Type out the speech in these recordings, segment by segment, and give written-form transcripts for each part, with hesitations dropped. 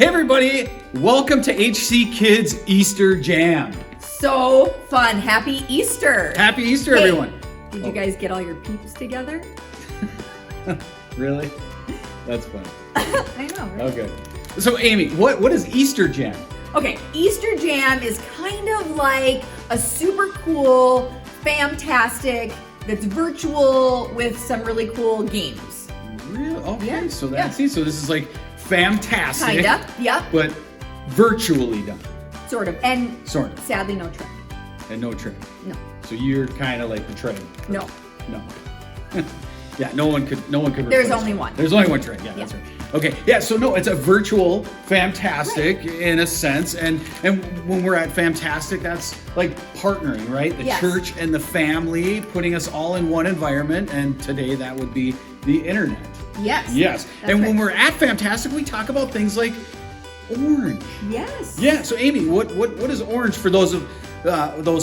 Hey everybody, welcome to HC Kids Easter Jam. So fun. Happy Easter. Happy Easter, Hey, everyone. Did you guys get all your peeps together? Really? That's fun. I know, right? Okay. So Amy, what is Easter Jam? Okay, Easter Jam is kind of like a super cool, fantastic, that's virtual with some really cool games. Really? Okay, Yeah. so that's it. So this is like fantastic. Kinda, yep. But virtually done. Sort of. And Sort of. sadly, no trick. And no trick. No. So you're kind of like the trick. No. No. Yeah, no one could There's replace only it. one. There's only one trick. Yeah, that's right. Okay. Yeah, so no, it's a virtual fantastic in a sense. And when we're at fantastic, that's like partnering, right? The Yes. church and the family putting us all in one environment, and today that would be the internet. Yes. Yes. That's And when right. we're at fantastic, we talk about things like orange. Yes. Yeah, so Amy, what is orange for those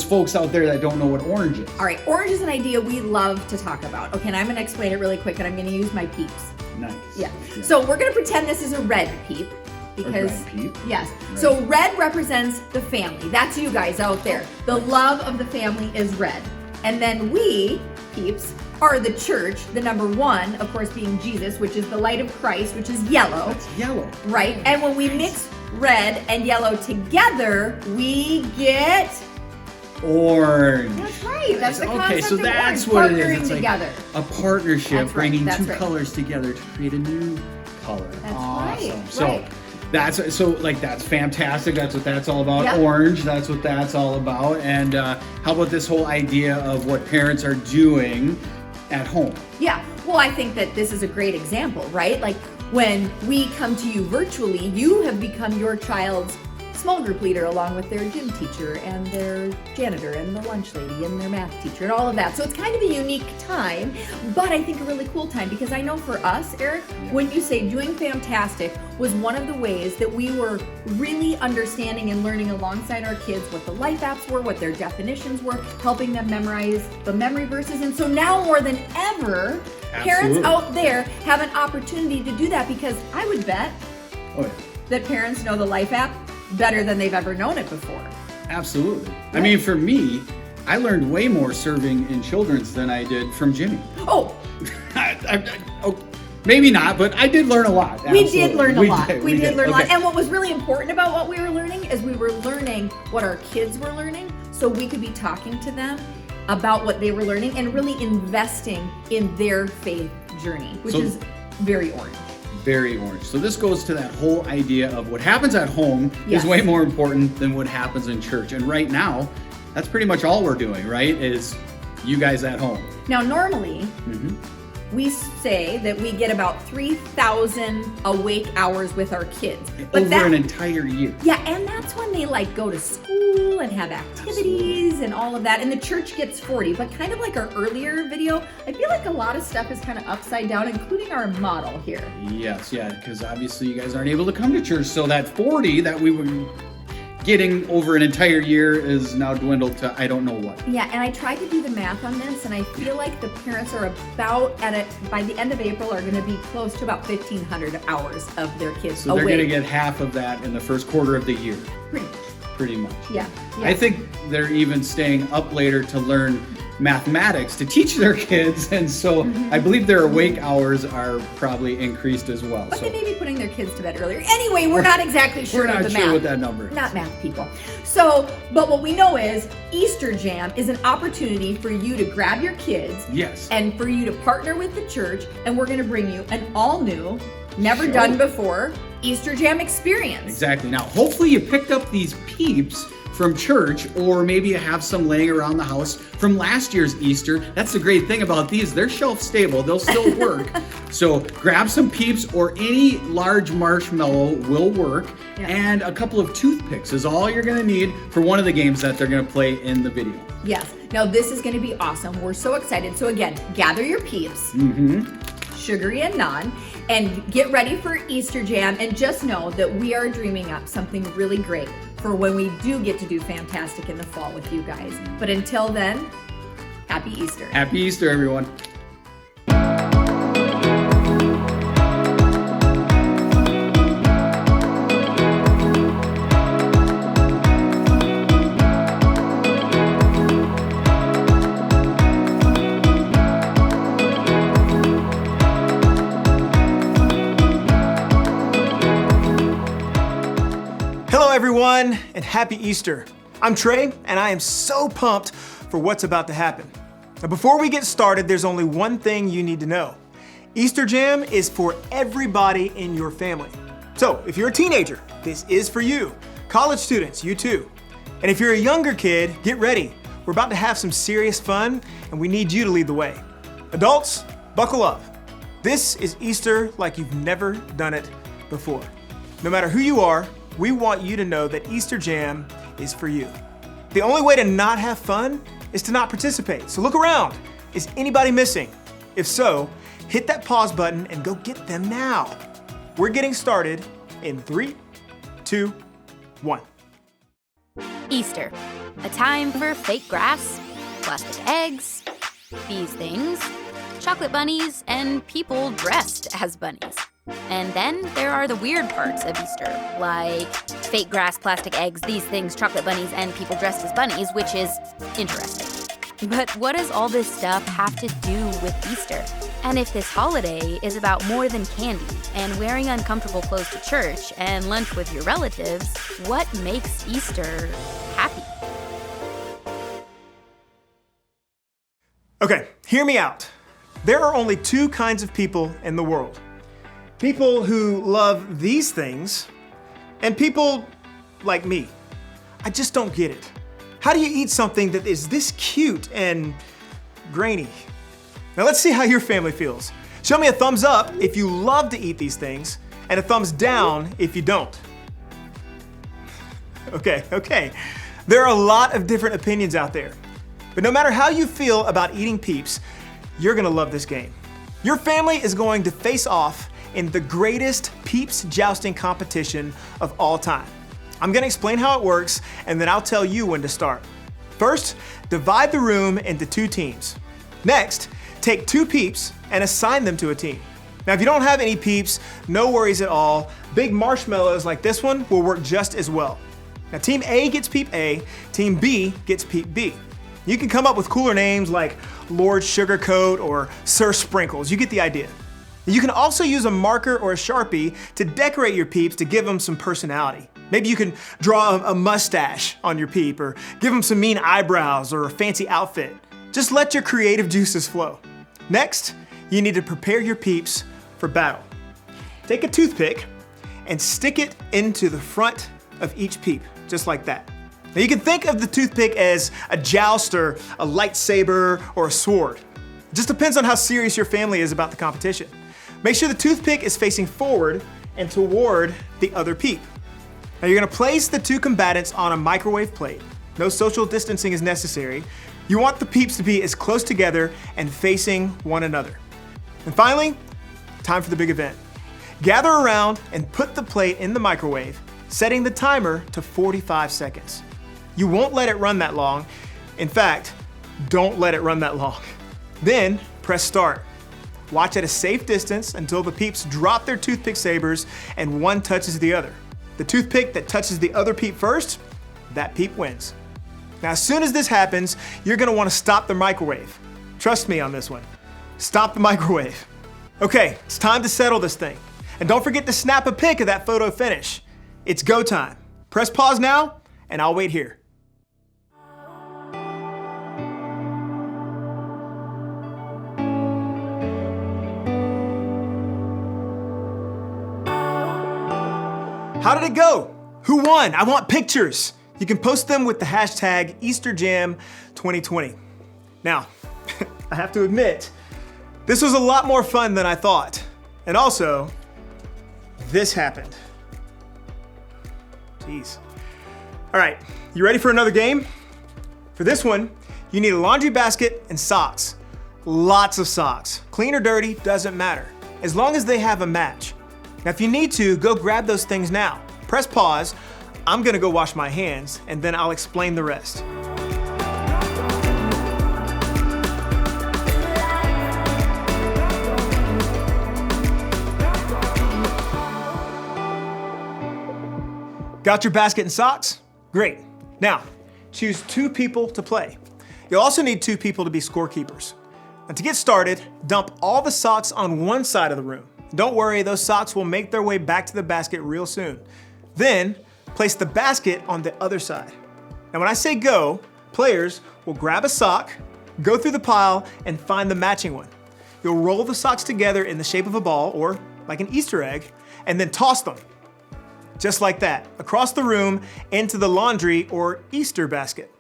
folks out there that don't know what orange is? All right, orange is an idea we love to talk about. Okay, and I'm going to explain it really quick, and I'm going to use my peeps. Nice. Yeah. So we're going to pretend this is a red peep. Because, red peep? Yes. Right. So red represents the family. That's you guys out there. The love of the family is red. And then we, peeps, are the church, the number one, of course, being Jesus, which is the light of Christ, which is yellow. That's yellow. Right? And when we mix red and yellow together, we get... Orange. That's right. That's the concept okay, so of that's orange, what it is. partnering It's like together. a partnership, That's right, bringing that's two right. colors together to create a new color. That's awesome. right, So right. that's fantastic. That's what that's all about. Yep. Orange. That's what that's all about. And how about this whole idea of what parents are doing at home? Yeah, well, I think that this is a great example, right? Like when we come to you virtually, you have become your child's small group leader along with their gym teacher and their janitor and the lunch lady and their math teacher and all of that. So it's kind of a unique time, but I think a really cool time because I know for us, Eric, when you say doing fantastic was one of the ways that we were really understanding and learning alongside our kids what the life apps were, what their definitions were, helping them memorize the memory verses. And so now more than ever, parents Absolutely. out there have an opportunity to do that because I would bet Oh, yeah. that parents know the life app better than they've ever known it before. Absolutely. I mean, for me, I learned way more serving in children's than I did from Jimmy. Oh, Maybe not, but I did learn a lot. we Absolutely. did learn a lot. did, We did learn a lot. Okay. And what was really important about what we were learning is we were learning what our kids were learning so we could be talking to them about what they were learning and really investing in their faith journey, which So- is very orange. Very orange. So this goes to that whole idea of what happens at home Yes. is way more important than what happens in church. And right now, that's pretty much all we're doing, right? Is you guys at home. Now, normally, Mm-hmm. we say that we get about 3,000 awake hours with our kids. Over an entire year. Yeah, and that's when they like go to school and have activities and all of that. And the church gets 40, but kind of like our earlier video, I feel like a lot of stuff is kind of upside down, including our model here. Yes, yeah, because obviously you guys aren't able to come to church. So that 40 that we were getting over an entire year is now dwindled to I don't know what. Yeah, and I tried to do the math on this, and I feel like the parents are about at it by the end of April are going to be close to about 1,500 hours of their kids So they're awake. going to get half of that in the first quarter of the year, Pretty much. pretty much. Yeah. I think they're even staying up later to learn mathematics to teach their kids, and so I believe their awake hours are probably increased as well. But So they may be putting their kids to bed earlier. Anyway, we're not exactly sure we're of not the sure math. what that number is. Not math people. So, but what we know is Easter Jam is an opportunity for you to grab your kids Yes. and for you to partner with the church, and we're going to bring you an all new, never Show. done before Easter Jam experience. Exactly. Now, hopefully you picked up these peeps from church, or maybe you have some laying around the house from last year's Easter. That's the great thing about these. They're shelf stable. They'll still work. So grab some peeps, or any large marshmallow will work. Yeah. And a couple of toothpicks is all you're going to need for one of the games that they're going to play in the video. Yes. Now this is going to be awesome. We're so excited. So again, gather your peeps. Sugary and non, and get ready for Easter Jam, and just know that we are dreaming up something really great for when we do get to do fantastic in the fall with you guys. But until then, happy Easter. Happy Easter, everyone. Hello everyone, and happy Easter. I'm Trey, and I am so pumped for what's about to happen. Now before we get started, there's only one thing you need to know. Easter Jam is for everybody in your family. So if you're a teenager, this is for you. College students, you too. And if you're a younger kid, get ready. We're about to have some serious fun, and we need you to lead the way. Adults, buckle up. This is Easter like you've never done it before. No matter who you are, we want you to know that Easter Jam is for you. The only way to not have fun is to not participate. So look around. Is anybody missing? If so, hit that pause button and go get them now. We're getting started in 3, 2, 1. Easter, a time for fake grass, plastic eggs, these things, chocolate bunnies, and people dressed as bunnies. And then there are the weird parts of Easter, like fake grass, plastic eggs, these things, chocolate bunnies, and people dressed as bunnies, which is interesting. But what does all this stuff have to do with Easter? And if this holiday is about more than candy and wearing uncomfortable clothes to church and lunch with your relatives, what makes Easter happy? Okay, hear me out. There are only two kinds of people in the world. People who love these things, and people like me. I just don't get it. How do you eat something that is this cute and grainy? Now let's see how your family feels. Show me a thumbs up if you love to eat these things, and a thumbs down if you don't. Okay. There are a lot of different opinions out there. But no matter how you feel about eating Peeps, you're gonna love this game. Your family is going to face off in the greatest Peeps jousting competition of all time. I'm gonna explain how it works, and then I'll tell you when to start. First, divide the room into 2 teams. Next, take 2 Peeps and assign them to a team. Now, if you don't have any Peeps, no worries at all. Big marshmallows like this one will work just as well. Now, Team A gets Peep A, Team B gets Peep B. You can come up with cooler names like Lord Sugarcoat or Sir Sprinkles. You get the idea. You can also use a marker or a Sharpie to decorate your Peeps to give them some personality. Maybe you can draw a mustache on your Peep, or give them some mean eyebrows or a fancy outfit. Just let your creative juices flow. Next, you need to prepare your Peeps for battle. Take a toothpick and stick it into the front of each Peep, just like that. Now you can think of the toothpick as a jouster, a lightsaber, or a sword. It just depends on how serious your family is about the competition. Make sure the toothpick is facing forward and toward the other Peep. Now you're gonna place the 2 combatants on a microwave plate. No social distancing is necessary. You want the Peeps to be as close together and facing one another. And finally, time for the big event. Gather around and put the plate in the microwave, setting the timer to 45 seconds. You won't let it run that long. In fact, don't let it run that long. Then press start. Watch at a safe distance until the Peeps drop their toothpick sabers and one touches the other. The toothpick that touches the other Peep first, that Peep wins. Now, as soon as this happens, you're gonna wanna stop the microwave. Trust me on this one. Stop the microwave. Okay, it's time to settle this thing. And don't forget to snap a pic of that photo finish. It's go time. Press pause now, and I'll wait here. How did it go? Who won? I want pictures. You can post them with the hashtag EasterJam2020. Now, I have to admit, this was a lot more fun than I thought. And also, this happened. Jeez. All right, you ready for another game? For this one, you need a laundry basket and socks. Lots of socks. Clean or dirty, doesn't matter, as long as they have a match. Now, if you need to, go grab those things now. Press pause. I'm gonna go wash my hands, and then I'll explain the rest. Got your basket and socks? Great. Now, choose 2 people to play. You'll also need 2 people to be scorekeepers. Now, to get started, dump all the socks on one side of the room. Don't worry, those socks will make their way back to the basket real soon. Then, place the basket on the other side. Now when I say go, players will grab a sock, go through the pile, and find the matching one. You'll roll the socks together in the shape of a ball, or like an Easter egg, and then toss them. Just like that, across the room into the laundry or Easter basket.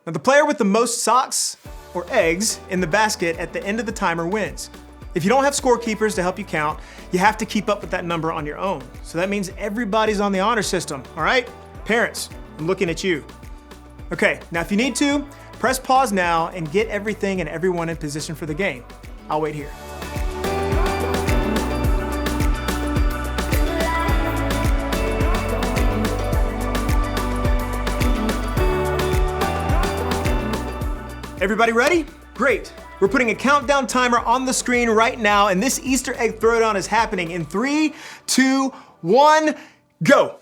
Now the player with the most socks or eggs in the basket at the end of the timer wins. If you don't have scorekeepers to help you count, you have to keep up with that number on your own. So that means everybody's on the honor system, all right? Parents, I'm looking at you. Okay, now if you need to, press pause now and get everything and everyone in position for the game. I'll wait here. Everybody ready? Great. We're putting a countdown timer on the screen right now, and this Easter egg throwdown is happening in 3, 2, 1, go.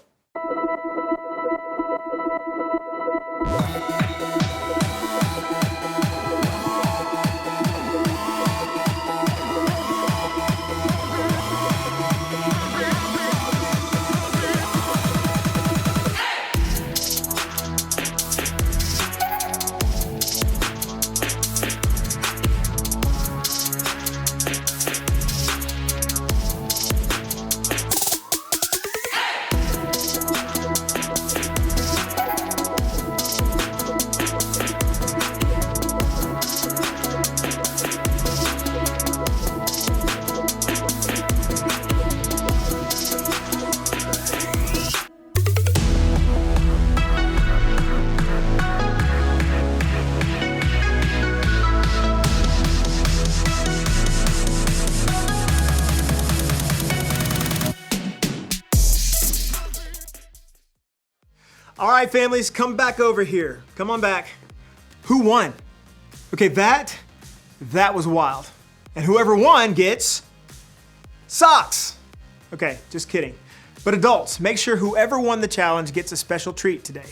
All right, families, come back over here. Come on back. Who won? Okay, that was wild. And whoever won gets socks. Okay, just kidding. But adults, make sure whoever won the challenge gets a special treat today.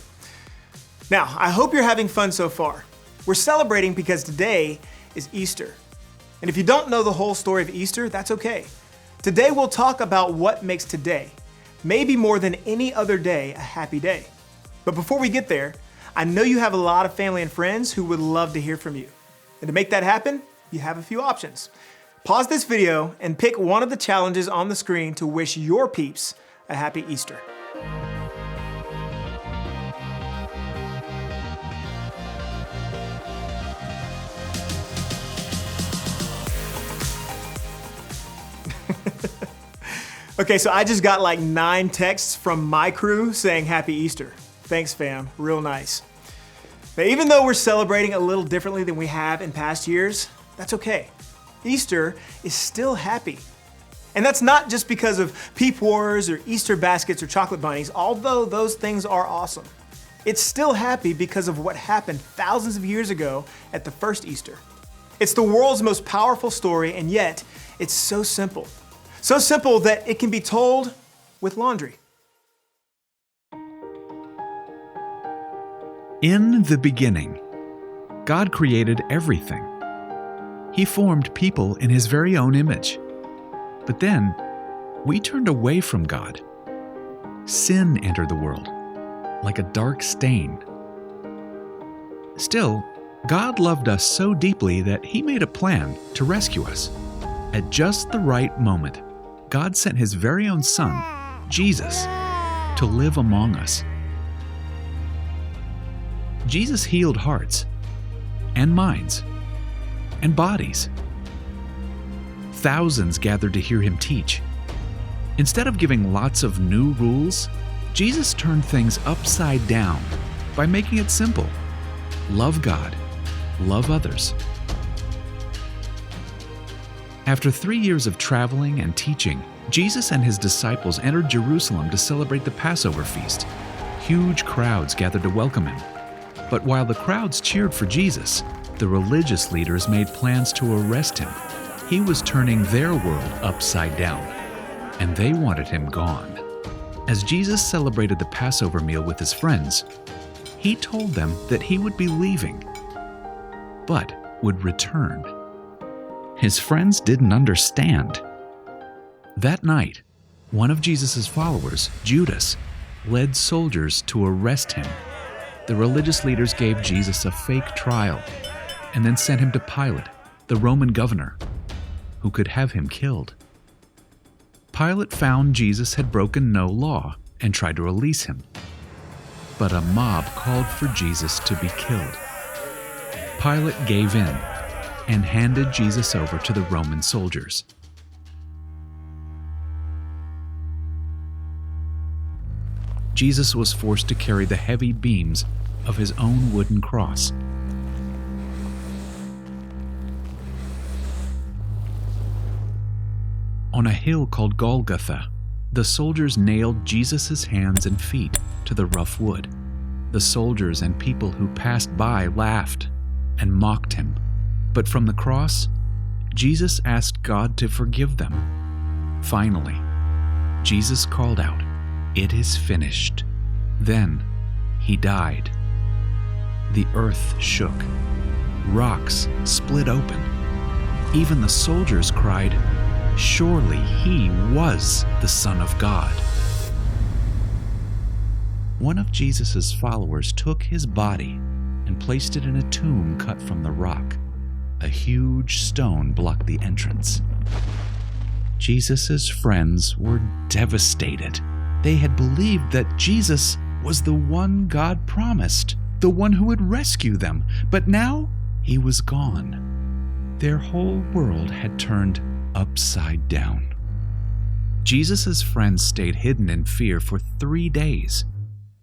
Now, I hope you're having fun so far. We're celebrating because today is Easter. And if you don't know the whole story of Easter, that's okay. Today we'll talk about what makes today, maybe more than any other day, a happy day. But before we get there, I know you have a lot of family and friends who would love to hear from you. And to make that happen, you have a few options. Pause this video and pick one of the challenges on the screen to wish your peeps a happy Easter. Okay, so I just got like 9 texts from my crew saying happy Easter. Thanks, fam. Real nice. Now, even though we're celebrating a little differently than we have in past years, that's okay. Easter is still happy. And that's not just because of peep wars or Easter baskets or chocolate bunnies, although those things are awesome. It's still happy because of what happened thousands of years ago at the first Easter. It's the world's most powerful story, and yet it's so simple. So simple that it can be told with laundry. In the beginning, God created everything. He formed people in His very own image. But then, we turned away from God. Sin entered the world, like a dark stain. Still, God loved us so deeply that He made a plan to rescue us. At just the right moment, God sent His very own Son, Jesus, to live among us. Jesus healed hearts, and minds, and bodies. Thousands gathered to hear Him teach. Instead of giving lots of new rules, Jesus turned things upside down by making it simple. Love God, love others. After 3 years of traveling and teaching, Jesus and His disciples entered Jerusalem to celebrate the Passover feast. Huge crowds gathered to welcome Him. But while the crowds cheered for Jesus, the religious leaders made plans to arrest Him. He was turning their world upside down, and they wanted Him gone. As Jesus celebrated the Passover meal with His friends, He told them that He would be leaving, but would return. His friends didn't understand. That night, one of Jesus' followers, Judas, led soldiers to arrest him. The religious leaders gave Jesus a fake trial and then sent him to Pilate, the Roman governor, who could have him killed. Pilate found Jesus had broken no law and tried to release him. But a mob called for Jesus to be killed. Pilate gave in and handed Jesus over to the Roman soldiers. Jesus was forced to carry the heavy beams of his own wooden cross. On a hill called Golgotha, the soldiers nailed Jesus' hands and feet to the rough wood. The soldiers and people who passed by laughed and mocked him. But from the cross, Jesus asked God to forgive them. Finally, Jesus called out, "It is finished." Then he died. The earth shook. Rocks split open. Even the soldiers cried, "Surely he was the Son of God." One of Jesus' followers took his body and placed it in a tomb cut from the rock. A huge stone blocked the entrance. Jesus' friends were devastated. They had believed that Jesus was the one God promised, the one who would rescue them, but now he was gone. Their whole world had turned upside down. Jesus' friends stayed hidden in fear for 3 days.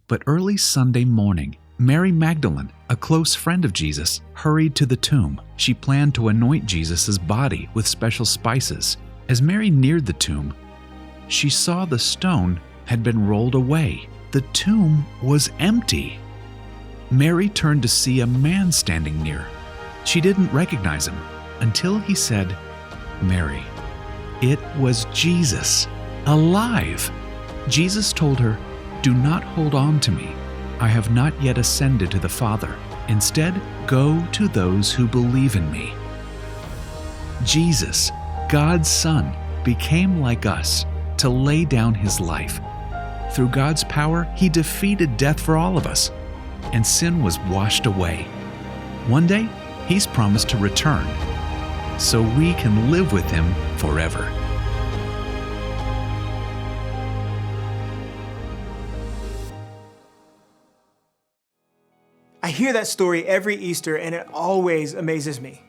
But early Sunday morning, Mary Magdalene, a close friend of Jesus, hurried to the tomb. She planned to anoint Jesus' body with special spices. As Mary neared the tomb, she saw the stone had been rolled away. The tomb was empty. Mary turned to see a man standing near. She didn't recognize him until he said, "Mary." It was Jesus, alive. Jesus told her, "Do not hold on to me. I have not yet ascended to the Father. Instead, go to those who believe in me." Jesus, God's Son, became like us to lay down his life. Through God's power, he defeated death for all of us, and sin was washed away. One day, he's promised to return, so we can live with him forever. I hear that story every Easter and it always amazes me.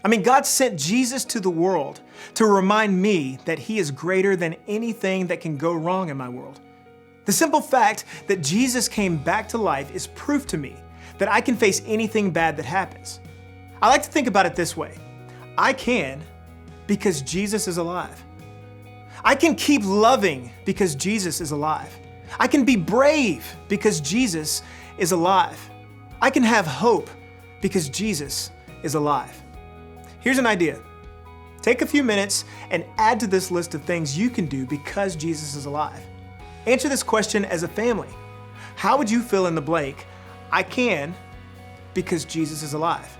I mean, God sent Jesus to the world to remind me that he is greater than anything that can go wrong in my world. The simple fact that Jesus came back to life is proof to me that I can face anything bad that happens. I like to think about it this way. I can because Jesus is alive. I can keep loving because Jesus is alive. I can be brave because Jesus is alive. I can have hope because Jesus is alive. Here's an idea. Take a few minutes and add to this list of things you can do because Jesus is alive. Answer this question as a family. How would you fill in the blank? I can because Jesus is alive.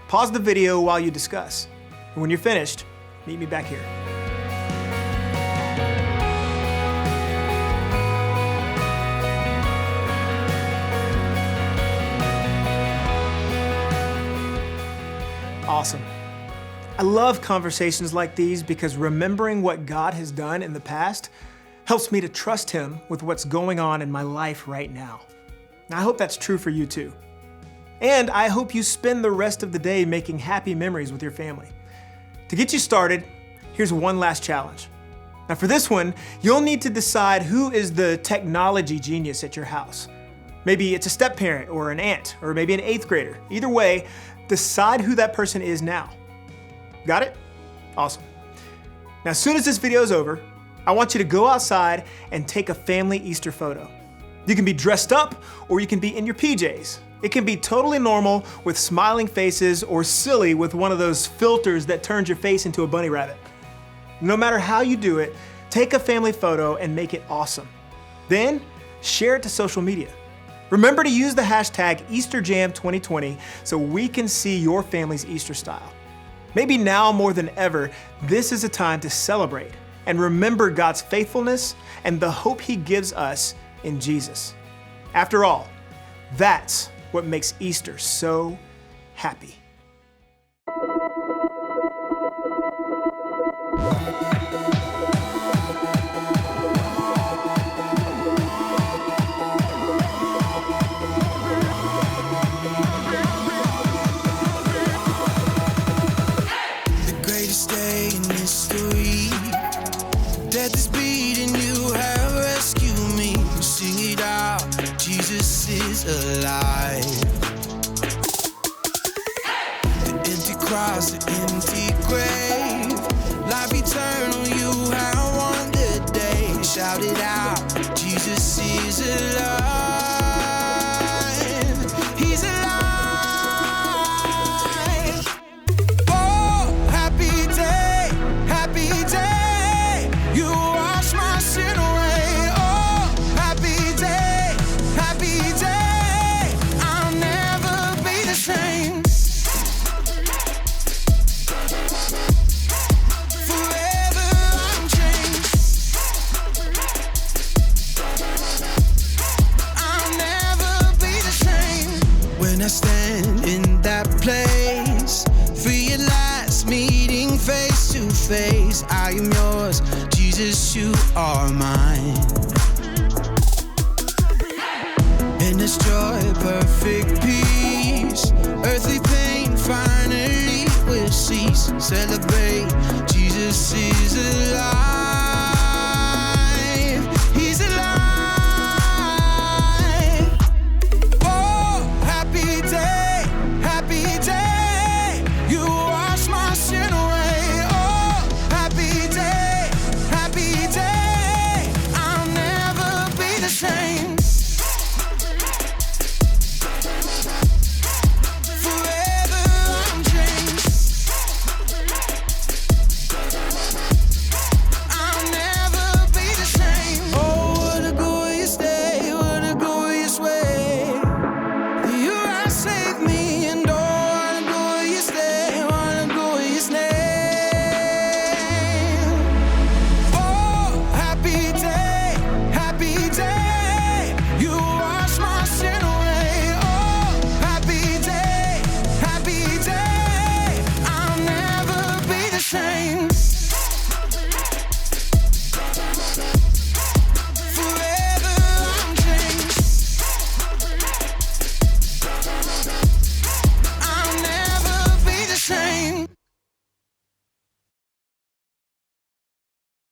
Pause the video while you discuss. And when you're finished, meet me back here. Awesome. I love conversations like these because remembering what God has done in the past helps me to trust him with what's going on in my life right now. I hope that's true for you too. And I hope you spend the rest of the day making happy memories with your family. To get you started, here's one last challenge. Now for this one, you'll need to decide who is the technology genius at your house. Maybe it's a step-parent or an aunt, or maybe an 8th grader. Either way, decide who that person is now. Got it? Awesome. Now, as soon as this video is over, I want you to go outside and take a family Easter photo. You can be dressed up or you can be in your PJs. It can be totally normal with smiling faces or silly with one of those filters that turns your face into a bunny rabbit. No matter how you do it, take a family photo and make it awesome. Then share it to social media. Remember to use the hashtag EasterJam2020 so we can see your family's Easter style. Maybe now more than ever, this is a time to celebrate and remember God's faithfulness and the hope he gives us in Jesus. After all, that's what makes Easter so happy. The greatest day in history. Death is beating, you have rescued me. Sing it out, Jesus is alive. The empty cross, the empty grave, life eternal, you have won the day. Shout it out, Jesus is alive. He's alive. Oh, happy day, happy day. You wash my sin away. Oh, happy day, happy day. I'll never be the same. Forever I'm changed. I'll never be the same. When I stand in that place, realize meeting face to face. I am yours, Jesus, you are mine. In this joy, perfect peace, earthly pain finally will cease. Celebrate, Jesus is alive.